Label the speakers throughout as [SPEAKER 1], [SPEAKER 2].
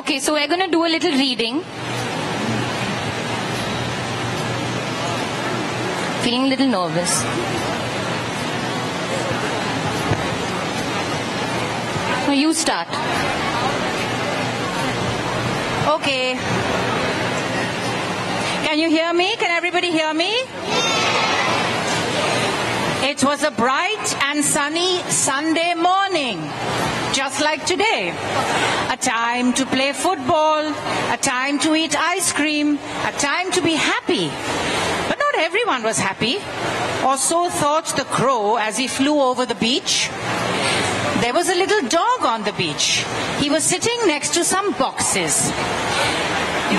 [SPEAKER 1] Okay, so we're going to do a little reading. Feeling a little nervous. No, you start.
[SPEAKER 2] Okay. Can you hear me? Can everybody hear me? It was a bright and sunny Sunday morning, just like today. A time to play football, a time to eat ice cream, a time to be happy. But not everyone was happy, or so thought the crow as he flew over the beach. There was a little dog on the beach. He was sitting next to some boxes,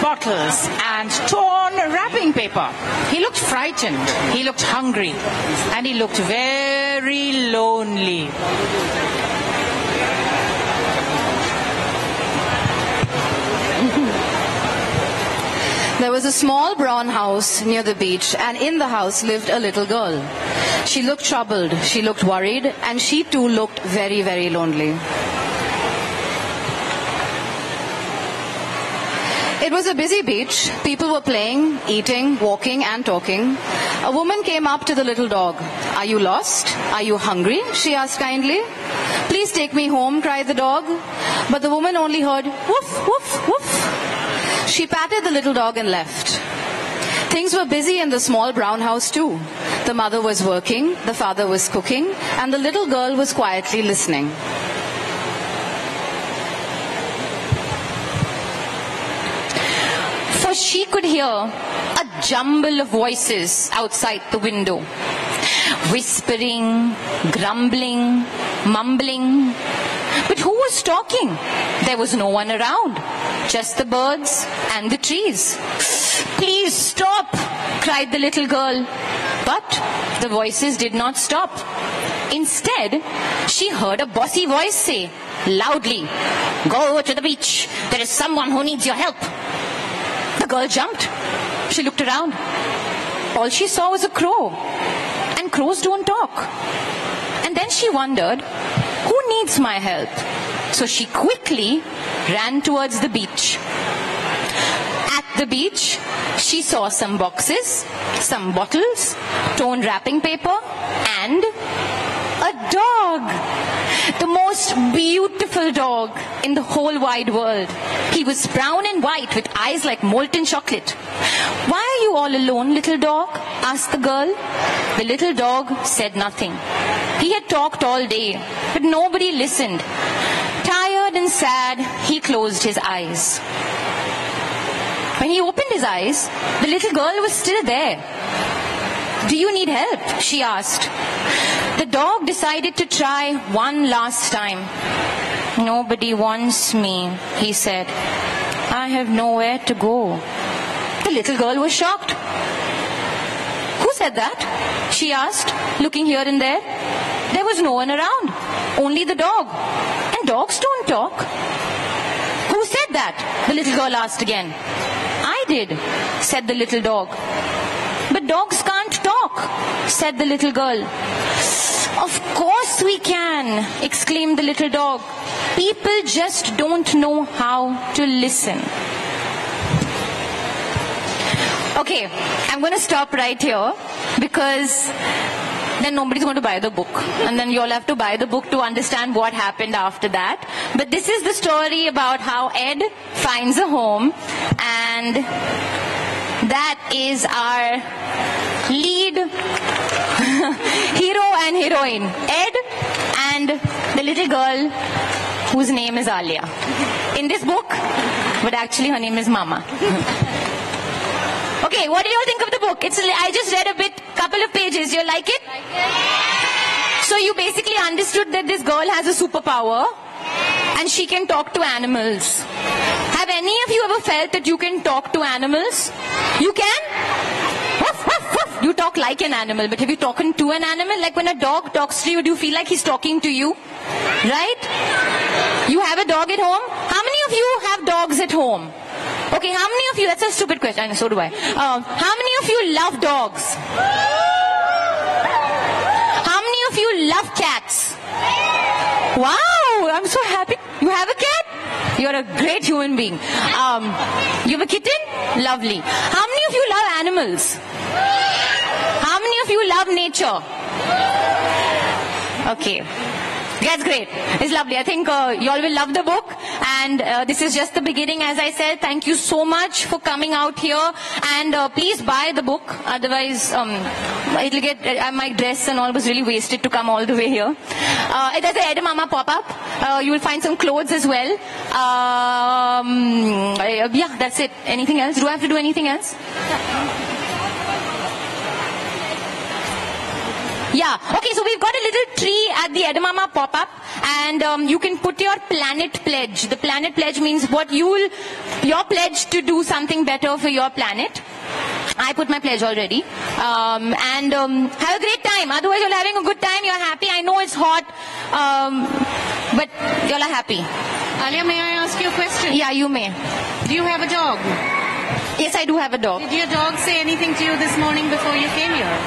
[SPEAKER 2] bottles, and torn wrapping paper. He looked frightened, he looked hungry, and he looked very lonely.
[SPEAKER 3] There was a small brown house near the beach, and in the house lived a little girl. She looked troubled, she looked worried, and she too looked very, very lonely. It was a busy beach. People were playing, eating, walking, and talking. A woman came up to the little dog. "Are you lost? Are you hungry?" she asked kindly. "Please take me home," cried the dog. But the woman only heard woof, woof, woof. She patted the little dog and left. Things were busy in the small brown house too. The mother was working, the father was cooking, and the little girl was quietly listening.
[SPEAKER 1] For she could hear a jumble of voices outside the window. Whispering, grumbling, mumbling. But who was talking? There was no one around. Just the birds and the trees. "Please stop," cried the little girl. But the voices did not stop. Instead, she heard a bossy voice say loudly, "Go to the beach. There is someone who needs your help." The girl jumped. She looked around. All she saw was a crow. And crows don't talk. And then she wondered, who needs my help? So she quickly ran towards the beach. At the beach, she saw some boxes, some bottles, torn wrapping paper, and a dog. The most beautiful dog in the whole wide world. He was brown and white with eyes like molten chocolate. "Why are you all alone, little dog?" asked the girl. The little dog said nothing. He had talked all day, but nobody listened. Tired and sad, he closed his eyes. When he opened his eyes, the little girl was still there. "Do you need help?" she asked. The dog decided to try one last time. "Nobody wants me," he said. "I have nowhere to go." The little girl was shocked. "Who said that?" she asked, looking here and there. There was no one around, only the dog. And dogs don't talk. "Who said that?" the little girl asked again. "I did," said the little dog. "But dogs can't talk," said the little girl. "Of course we can," exclaimed the little dog. "People just don't know how to listen." Okay, I'm going to stop right here because then nobody's going to buy the book. And then you'll have to buy the book to understand what happened after that. But this is the story about how Ed finds a home, and that is our lead hero and heroine, Ed and the little girl whose name is Alia. In this book, but actually her name is Mama. Okay, what do you all think of the book? I just read a couple of pages. You like it? So you basically understood that this girl has a superpower and she can talk to animals. Have any of you ever felt that you can talk to animals? You can? Woof, woof, woof. You talk like an animal, but have you talked to an animal? Like when a dog talks to you, do you feel like he's talking to you? Right? You have a dog at home? How many of you have dogs at home? Okay, how many of you, that's a stupid question, so do I. How many of you love dogs? How many of you love cats? Wow, I'm so happy. You have a cat? You're you're a great human being. You have a kitten? Lovely. How many of you love animals? How many of you love nature? Okay. That's great. It's lovely. I think you all will love the book. And this is just the beginning, as I said. Thank you so much for coming out here. And please buy the book. Otherwise, it'll get, my dress and all was really wasted to come all the way here. There's a Edamama pop-up. You will find some clothes as well. Yeah, that's it. Anything else? Do I have to do anything else? Yeah. Okay, so we've got a little tree at the Edamama pop-up, and you can put your planet pledge. The planet pledge means what your pledge to do something better for your planet. I put my pledge already. And have a great time. Otherwise, you're having a good time. You're happy. I know it's hot, but you're happy.
[SPEAKER 2] Alia, may I ask you a question?
[SPEAKER 1] Yeah, you may.
[SPEAKER 2] Do you have a dog?
[SPEAKER 1] Yes, I do have a dog.
[SPEAKER 2] Did your dog say anything to you this morning before you came here?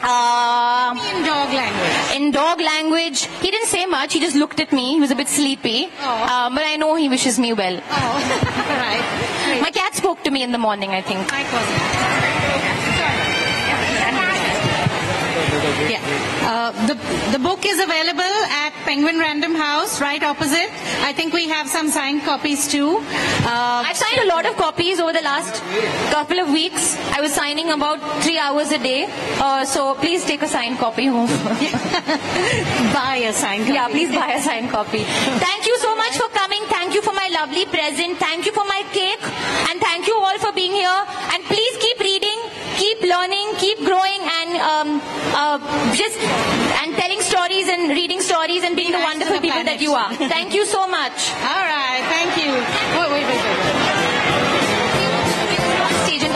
[SPEAKER 2] In dog language.
[SPEAKER 1] In dog language, he didn't say much. He just looked at me. He was a bit sleepy. But I know he wishes me well.
[SPEAKER 2] Oh, right. Great.
[SPEAKER 1] My cat spoke to me in the morning, I think.
[SPEAKER 2] Yeah. The book is available at Penguin Random House, right opposite. I think we have some signed copies too.
[SPEAKER 1] I've signed a lot of copies over the last couple of weeks. I was signing about 3 hours a day. So please take a signed copy home.
[SPEAKER 2] Buy a signed copy.
[SPEAKER 1] Yeah, please buy a signed copy. Thank you so much for coming. Thank you for my lovely present. Thank you for my cake. And thank you all for being here. And please keep reading, keep learning, keep growing, and and telling stories and reading stories and being the wonderful people that you are. Thank you so much.
[SPEAKER 2] All right, thank you. Wait.
[SPEAKER 1] Stage and